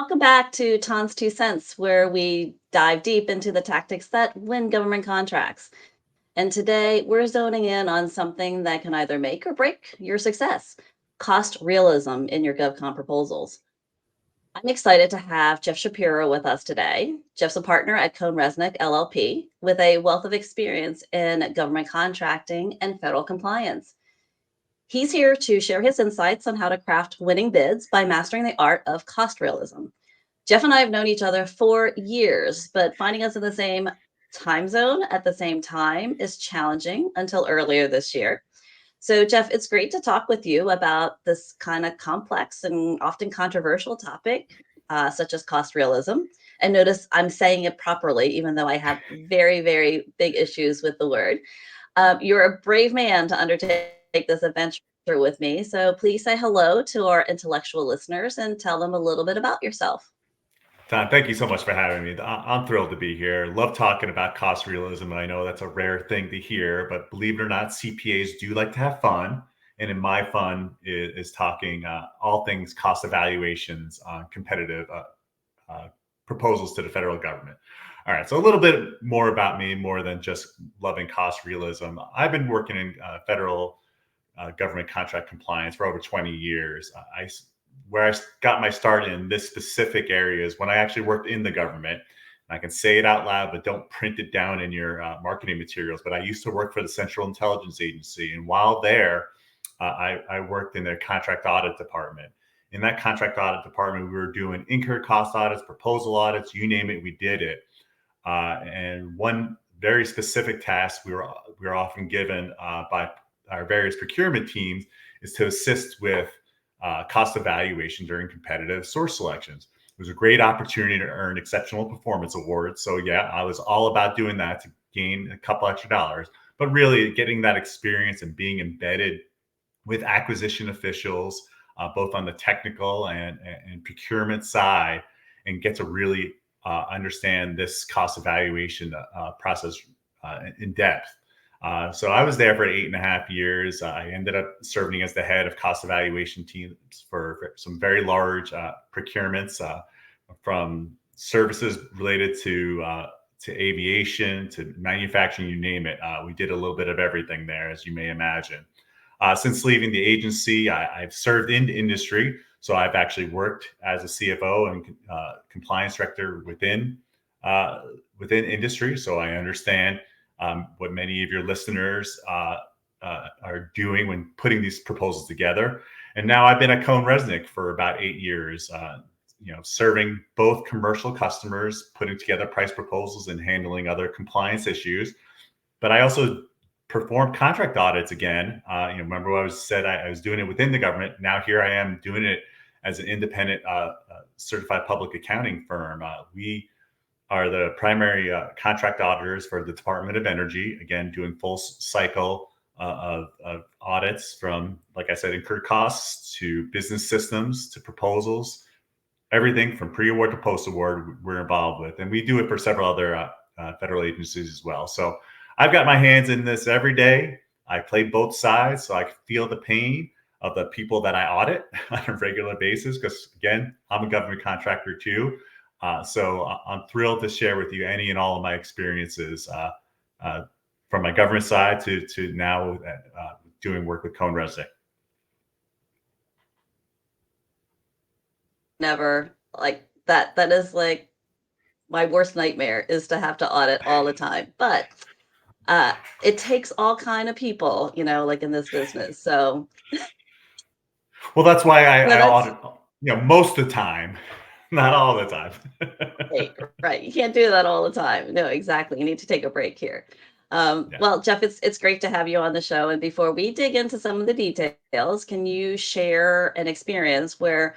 Welcome back to Ton's Two Cents, where we dive deep into the tactics that win government contracts. And today we're zoning in on something that can either make or break your success: cost realism in your GovCon proposals. I'm excited to have Jeff Shapiro with us today. Jeff's a partner at CohnReznick LLP with a wealth of experience in government contracting and federal compliance. He's here to share his insights on how to craft winning bids by mastering the art of cost realism. Jeff and I have known each other for years, but finding us in the same time zone at the same time is challenging until earlier this year. So, Jeff, it's great to talk with you about this kind of complex and often controversial topic, such as cost realism. And notice I'm saying it properly, even though I have very, very big issues with the word. You're a brave man to undertake this adventure with me. So, please say hello to our intellectual listeners and tell them a little bit about yourself. Don, thank you so much for having me. I'm thrilled to be here. Love talking about cost realism. I know that's a rare thing to hear, but believe it or not, CPAs do like to have fun. And in my fun is talking all things cost evaluations on competitive uh, proposals to the federal government. All right, so a little bit more about me, more than just loving cost realism. I've been working in federal government contract compliance for over 20 years. Where I got my start in this specific area is when I actually worked in the government. And I can say it out loud, but don't print it down in your marketing materials. But I used to work for the Central Intelligence Agency. And while there, I worked in their contract audit department. In that contract audit department, we were doing incurred cost audits, proposal audits, you name it, we did it. And one very specific task we were often given by our various procurement teams is to assist with cost evaluation during competitive source selections. It was a great opportunity to earn exceptional performance awards. So yeah, I was all about doing that to gain a couple extra dollars, but really getting that experience and being embedded with acquisition officials, both on the technical and procurement side, and get to really understand this cost evaluation process in depth. So I was there for 8.5 years. I ended up serving as the head of cost evaluation teams for some very large procurements, from services related to aviation to manufacturing, you name it. We did a little bit of everything there, as you may imagine. Since leaving the agency, I've served in industry. So I've actually worked as a CFO and compliance director within industry. So I understand what many of your listeners are doing when putting these proposals together. And now I've been at CohnReznick for about 8 years, serving both commercial customers, putting together price proposals and handling other compliance issues. But I also perform contract audits again. Remember what I was doing it within the government. Now here I am doing it as an independent certified public accounting firm. We are the primary contract auditors for the Department of Energy, again, doing full cycle of audits from, like I said, incurred costs to business systems to proposals, everything from pre-award to post-award we're involved with. And we do it for several other federal agencies as well. So I've got my hands in this every day. I play both sides, so I feel the pain of the people that I audit on a regular basis, because again, I'm a government contractor too. So I'm thrilled to share with you any and all of my experiences from my government side to now doing work with CohnReznick. Never like that. That is like my worst nightmare, is to have to audit all the time. But it takes all kind of people, like in this business. So Well, that's why no, I that's audit, most of the time, not all the time. right. You can't do that all the time. No, exactly. You need to take a break here. Yeah. Well, Jeff, it's great to have you on the show. And before we dig into some of the details, can you share an experience where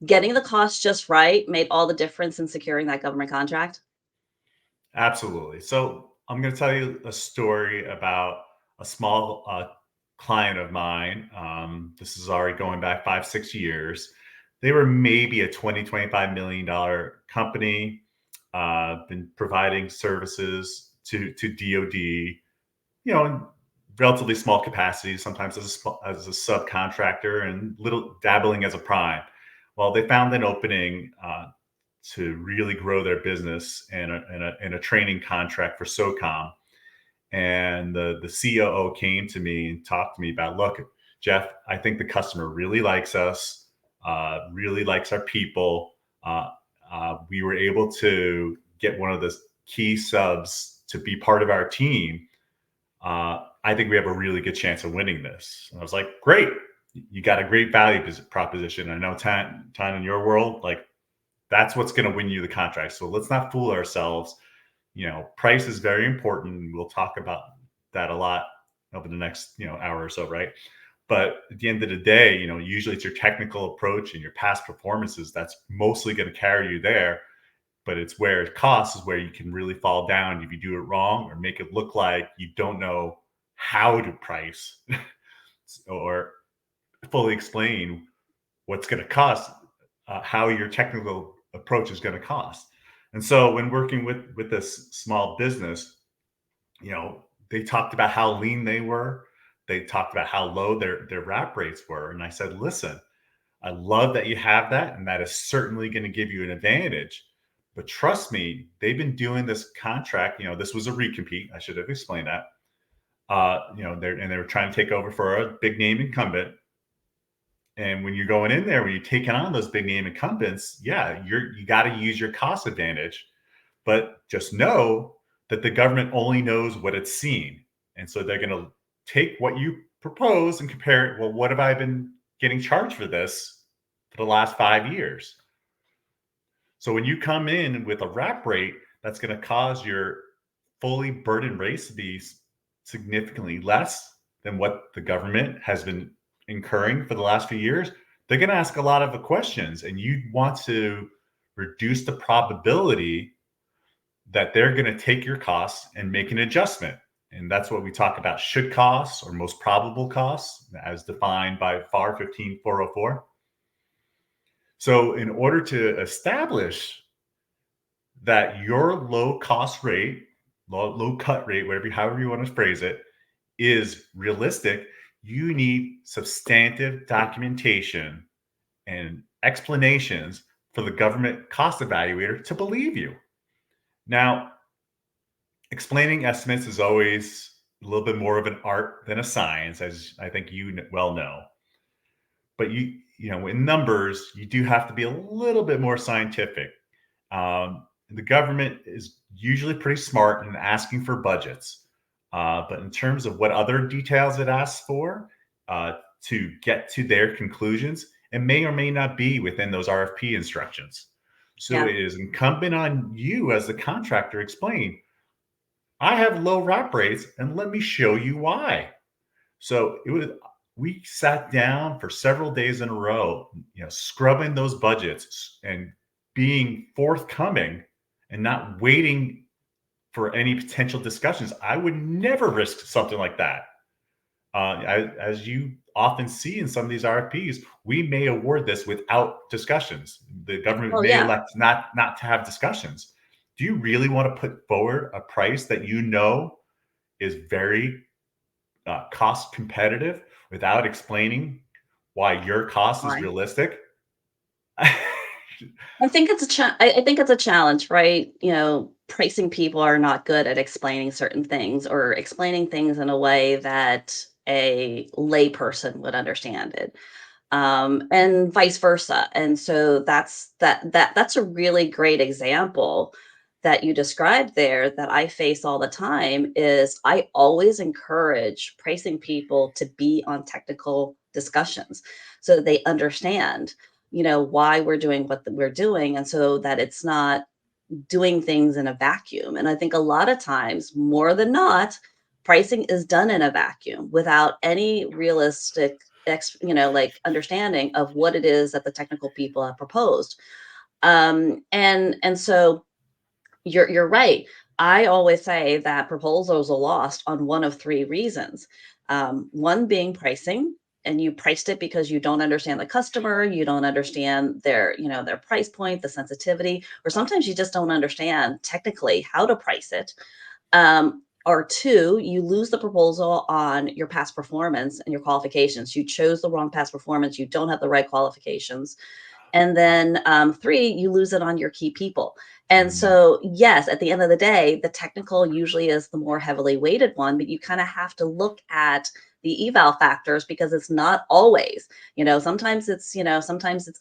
getting the cost just right made all the difference in securing that government contract? Absolutely. So I'm going to tell you a story about a small client of mine. This is already going back 5, 6 years. They were maybe a $20, $25 million company, been providing services to DoD, in relatively small capacity, sometimes as a subcontractor and little dabbling as a prime. Well, they found an opening to really grow their business and a training contract for SOCOM. And the COO came to me and talked to me about, look, Jeff, I think the customer really likes us, really likes our people. We were able to get one of the key subs to be part of our team. I think we have a really good chance of winning this. And I was like, great. You got a great value proposition. I know, Tan, in your world, like that's what's going to win you the contract. So let's not fool ourselves. Price is very important. We'll talk about that a lot over the next, hour or so, right? But at the end of the day, usually it's your technical approach and your past performances that's mostly going to carry you there. But it's where it costs is where you can really fall down if you do it wrong or make it look like you don't know how to price or fully explain what's going to cost, how your technical approach is going to cost. And so when working with this small business, they talked about how lean they were. They talked about how low their wrap rates were. And I said, listen, I love that you have that. And that is certainly going to give you an advantage. But trust me, they've been doing this contract. This was a recompete. I should have explained that. They were trying to take over for a big name incumbent. And when you're going in there, when you're taking on those big name incumbents, yeah, you got to use your cost advantage. But just know that the government only knows what it's seen. And so they're going to take what you propose and compare it. Well, what have I been getting charged for this for the last 5 years? So when you come in with a wrap rate that's going to cause your fully burdened rates to be significantly less than what the government has been incurring for the last few years, they're going to ask a lot of the questions, and you want to reduce the probability that they're going to take your costs and make an adjustment. And that's what we talk about, should costs or most probable costs, as defined by FAR 15404. So in order to establish that your low cost rate, low cut rate, however you want to phrase it, is realistic, you need substantive documentation and explanations for the government cost evaluator to believe you. Now, explaining estimates is always a little bit more of an art than a science, as I think you well know. But in numbers, you do have to be a little bit more scientific. The government is usually pretty smart in asking for budgets. But in terms of what other details it asks for to get to their conclusions, it may or may not be within those RFP instructions. So Yeah. it is incumbent on you as the contractor to explain, I have low wrap rates, and let me show you why. So we sat down for several days in a row, scrubbing those budgets and being forthcoming and not waiting for any potential discussions. I would never risk something like that. As you often see in some of these RFPs, we may award this without discussions. The government Oh, may yeah. elect not to have discussions. Do you really want to put forward a price that is very cost competitive without explaining why your cost is Why? realistic? I think I think it's a challenge, right? Pricing people are not good at explaining certain things or explaining things in a way that a layperson would understand it. And vice versa. And so that's a really great example that you described there that I face all the time. Is I always encourage pricing people to be on technical discussions so that they understand, why we're doing what we're doing, and so that it's not doing things in a vacuum. And I think a lot of times, more than not, pricing is done in a vacuum without any realistic like understanding of what it is that the technical people have proposed. And so you're right. I always say that proposals are lost on one of three reasons. One being pricing, and you priced it because you don't understand the customer, you don't understand their price point, the sensitivity, or sometimes you just don't understand technically how to price it. Or two, you lose the proposal on your past performance and your qualifications. You chose the wrong past performance, you don't have the right qualifications. And then 3, you lose it on your key people. And Mm, so, yes, at the end of the day, the technical usually is the more heavily weighted one, but you kind of have to look at the eval factors because it's not always, sometimes it's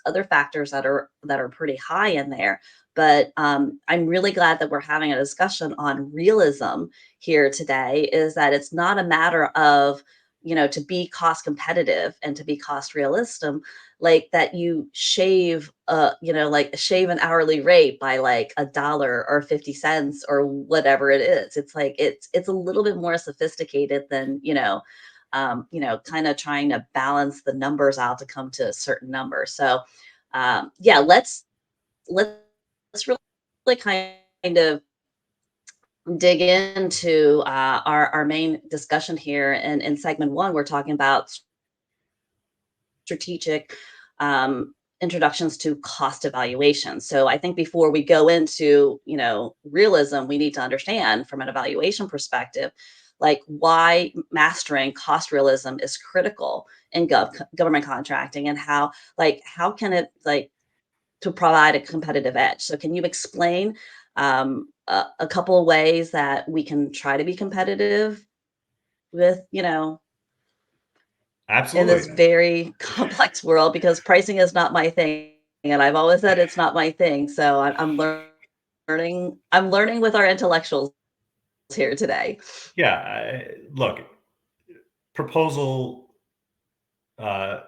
other factors that are pretty high in there. But I'm really glad that we're having a discussion on realism here today, is that it's not a matter of, to be cost competitive and to be cost realistic, like that you shave like shave an hourly rate by like a dollar or 50 cents or whatever it is. It's like it's a little bit more sophisticated than, kind of trying to balance the numbers out to come to a certain number. So yeah, let's really kind of dig into our main discussion here. And in segment one, we're talking about strategic introductions to cost evaluation. So I think before we go into, realism, we need to understand from an evaluation perspective, like why mastering cost realism is critical in government contracting, and how can it like to provide a competitive edge. So can you explain a couple of ways that we can try to be competitive with, in this absolutely. very complex world, because pricing is not my thing, and I've always said it's not my thing. So I'm learning. I'm learning with our intellectuals here today. Yeah. Look, proposal, uh,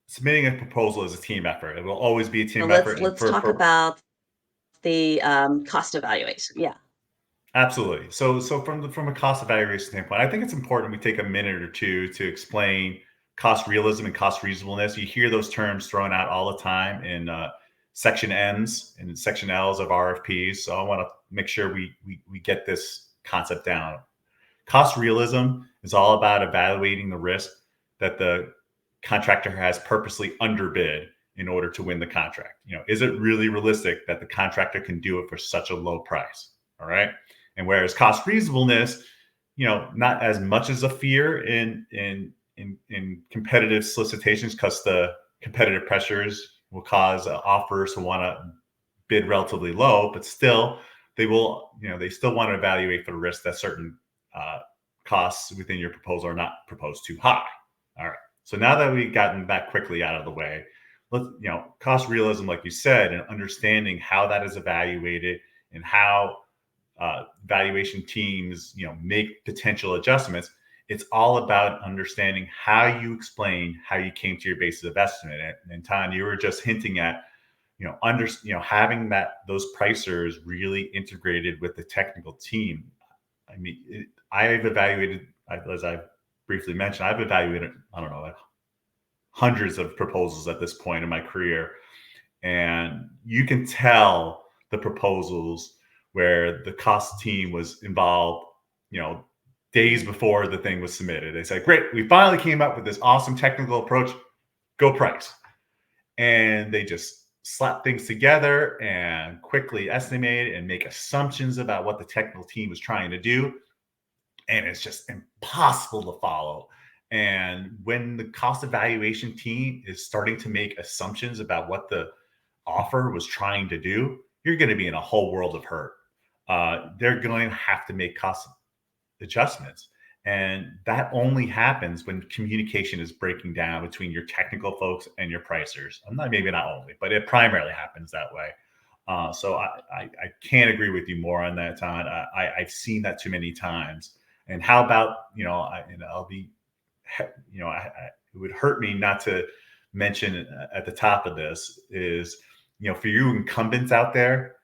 submitting a proposal is a team effort. It will always be a So team let's effort. And let's talk about the cost evaluation. Yeah. absolutely. So from a cost evaluation standpoint, I think it's important we take a minute or two to explain cost realism and cost reasonableness. You hear those terms thrown out all the time in section N's and section L's of RFPs. So I want to make sure we get this concept down. Cost realism is all about evaluating the risk that the contractor has purposely underbid in order to win the contract. Is it really realistic that the contractor can do it for such a low price? All right. And whereas cost reasonableness, not as much as a fear in competitive solicitations, because the competitive pressures will cause offers to want to bid relatively low, but still they still want to evaluate for the risk that certain uh, costs within your proposal are not proposed too high. All right. So now that we've gotten that quickly out of the way, cost realism, like you said, and understanding how that is evaluated and how valuation teams, make potential adjustments. It's all about understanding how you explain how you came to your basis of estimate. And Tan, you were just hinting at, having those pricers really integrated with the technical team. I mean, I've evaluated, as I briefly mentioned, I've evaluated, I don't know, like hundreds of proposals at this point in my career. And you can tell the proposals where the cost team was involved, days before the thing was submitted. They said, great, we finally came up with this awesome technical approach, go price. And they just slap things together and quickly estimate and make assumptions about what the technical team was trying to do. And it's just impossible to follow. And when the cost evaluation team is starting to make assumptions about what the offer was trying to do, you're going to be in a whole world of hurt. They're going to have to make cost adjustments. And that only happens when communication is breaking down between your technical folks and your pricers. I'm not, maybe not only, but it primarily happens that way. So I can't agree with you more on that, Todd. I've seen that too many times. And how about, I'll be, it would hurt me not to mention at the top of this is, for you incumbents out there,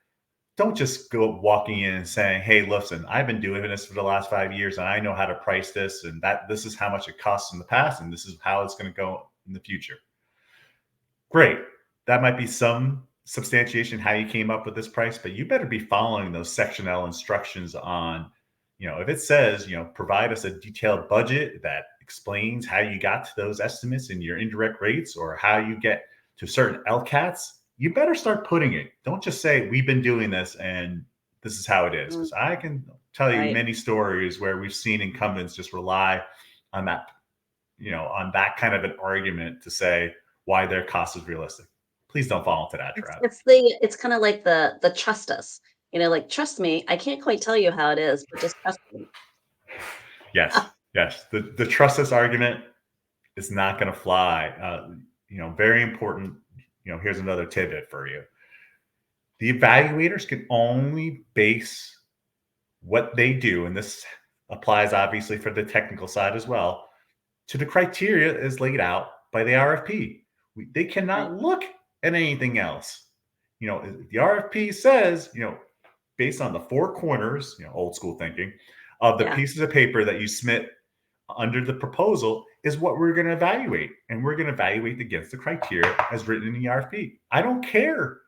don't just go walking in and saying, hey, listen, I've been doing this for the last 5 years and I know how to price this, and that this is how much it costs in the past and this is how it's going to go in the future. Great. That might be some substantiation how you came up with this price, but you better be following those section L instructions on, if it says, provide us a detailed budget that explains how you got to those estimates in your indirect rates or how you get to certain LCATs, you better start putting it. Don't just say, we've been doing this and this is how it is. Mm, Because I can tell you right. many stories where we've seen incumbents just rely on that, on that kind of an argument to say why their cost is realistic. Please don't fall into that trap. It's kind of like the trust us. Like trust me, I can't quite tell you how it is, but just trust me. Yes, yes. The trust us argument is not going to fly. Very important. Here's another tidbit for you. The evaluators can only base what they do, and this applies obviously for the technical side as well, to the criteria as laid out by the RFP. They Right. cannot look at anything else. The RFP says, based on the four corners, old school thinking, of the Yeah. pieces of paper that you submit under the proposal is what we're going to evaluate. And we're going to evaluate against the criteria as written in the RFP. I don't care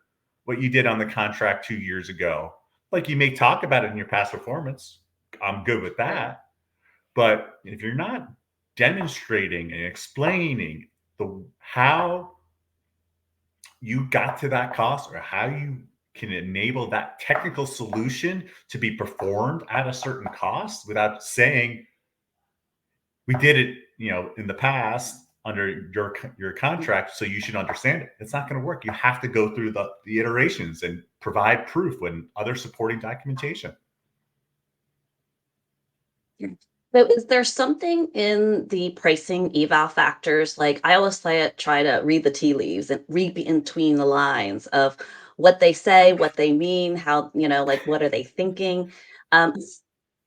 what you did on the contract 2 years ago. Like, you may talk about it in your past performance. I'm good with Right. that. But if you're not demonstrating and explaining how you got to that cost, or how you can enable that technical solution to be performed at a certain cost without saying we did it, in the past under your contract, so you should understand it. It's not going to work. You have to go through the iterations and provide proof and other supporting documentation. So is there something in the pricing eval factors? Like I always try to read the tea leaves and read in between the lines of what they say, what they mean, how, like what are they thinking? Um,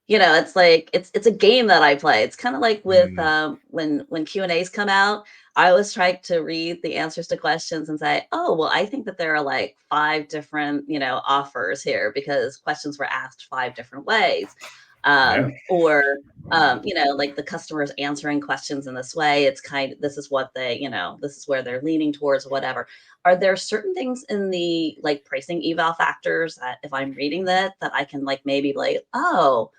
it's like it's a game that I play. It's kind of like with Mm, when Q&As come out, I always try to read the answers to questions and say, oh, well, I think that there are like five different, offers here because questions were asked five different ways. yeah. Or like the customers answering questions in this way, it's this is what this is where they're leaning towards, whatever. Are there certain things in the like pricing eval factors that if I'm reading that I can like maybe like, oh,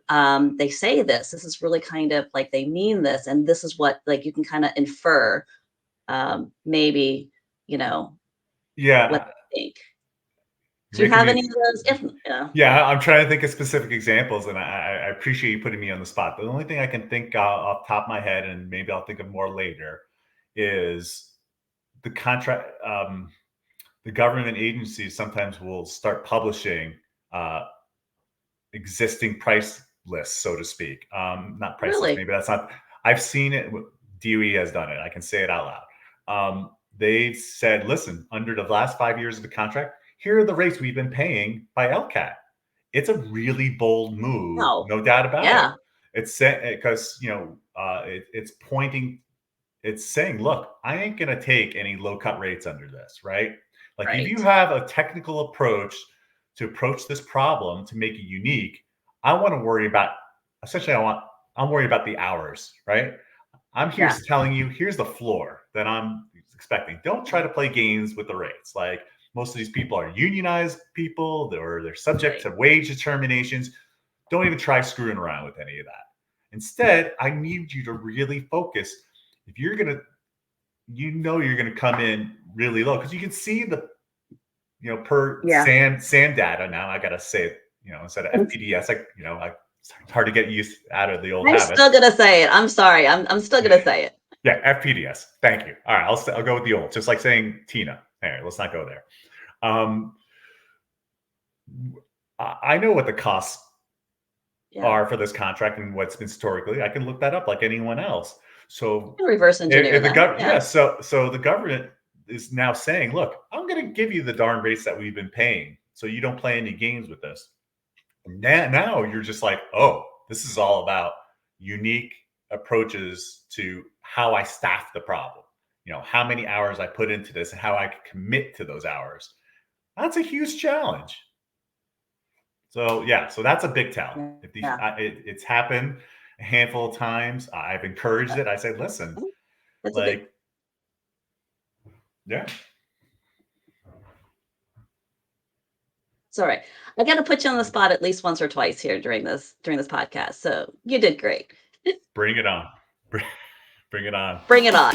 they say this is really kind of like they mean this, and this is what like you can kind of infer, maybe, you know, what Yeah. they think. You're Do you making have me. any of those? If yeah, Yeah, I'm trying to think of specific examples, and I appreciate you putting me on the spot. The only thing I can think off the top of my head, and maybe I'll think of more later, is the contract. The government agencies sometimes will start publishing uh, existing price lists, so to speak. Not price lists, really? maybe that's not. I've seen it. DOE has done it. I can say it out loud. They said, listen, under the last 5 years of the contract, here are the rates we've been paying by LCAT. It's a really bold move, No. no doubt about it. Yeah. It's because it's pointing, it's saying, look, I ain't gonna take any low cut rates under this, right? Like, if you Right. have a technical approach to approach this problem to make it unique, I want to worry about essentially I'm worried about the hours, right? I'm here Yeah. telling you, here's the floor that I'm expecting. Don't try to play games with the rates. Like, most of these people are unionized people, or they're subject Right. to wage determinations. Don't even try screwing around with any of that. Instead, I need you to really focus. If you're gonna, you're gonna come in really low, because you can see the, per Yeah. SAM data now. I gotta say it, instead of I'm FPDS, it's hard to get used out of the old I'm habits. still gonna say it. I'm sorry. I'm still gonna say it. Yeah, FPDS. Thank you. All right, I'll go with the old, just like saying Tina. All right, let's not go there. Um, I know what the costs Yeah. are for this contract and what's been historically. I can look that up like anyone else. So You can reverse engineer if the that. government, Yeah. yeah, so the government is now saying, look, I'm going to give you the darn rates that we've been paying, so you don't play any games with this. Now you're just like, oh, this is all about unique approaches to how I staff the problem. How many hours I put into this and how I can commit to those hours. That's a huge challenge. So yeah, so that's a big tell. If Yeah. it's happened a handful of times, I've encouraged it. I say, listen, That's a big like, yeah, It's all right. I gotta put you on the spot at least once or twice here during this podcast. So you did great. bring it on, bring it on. Bring it on.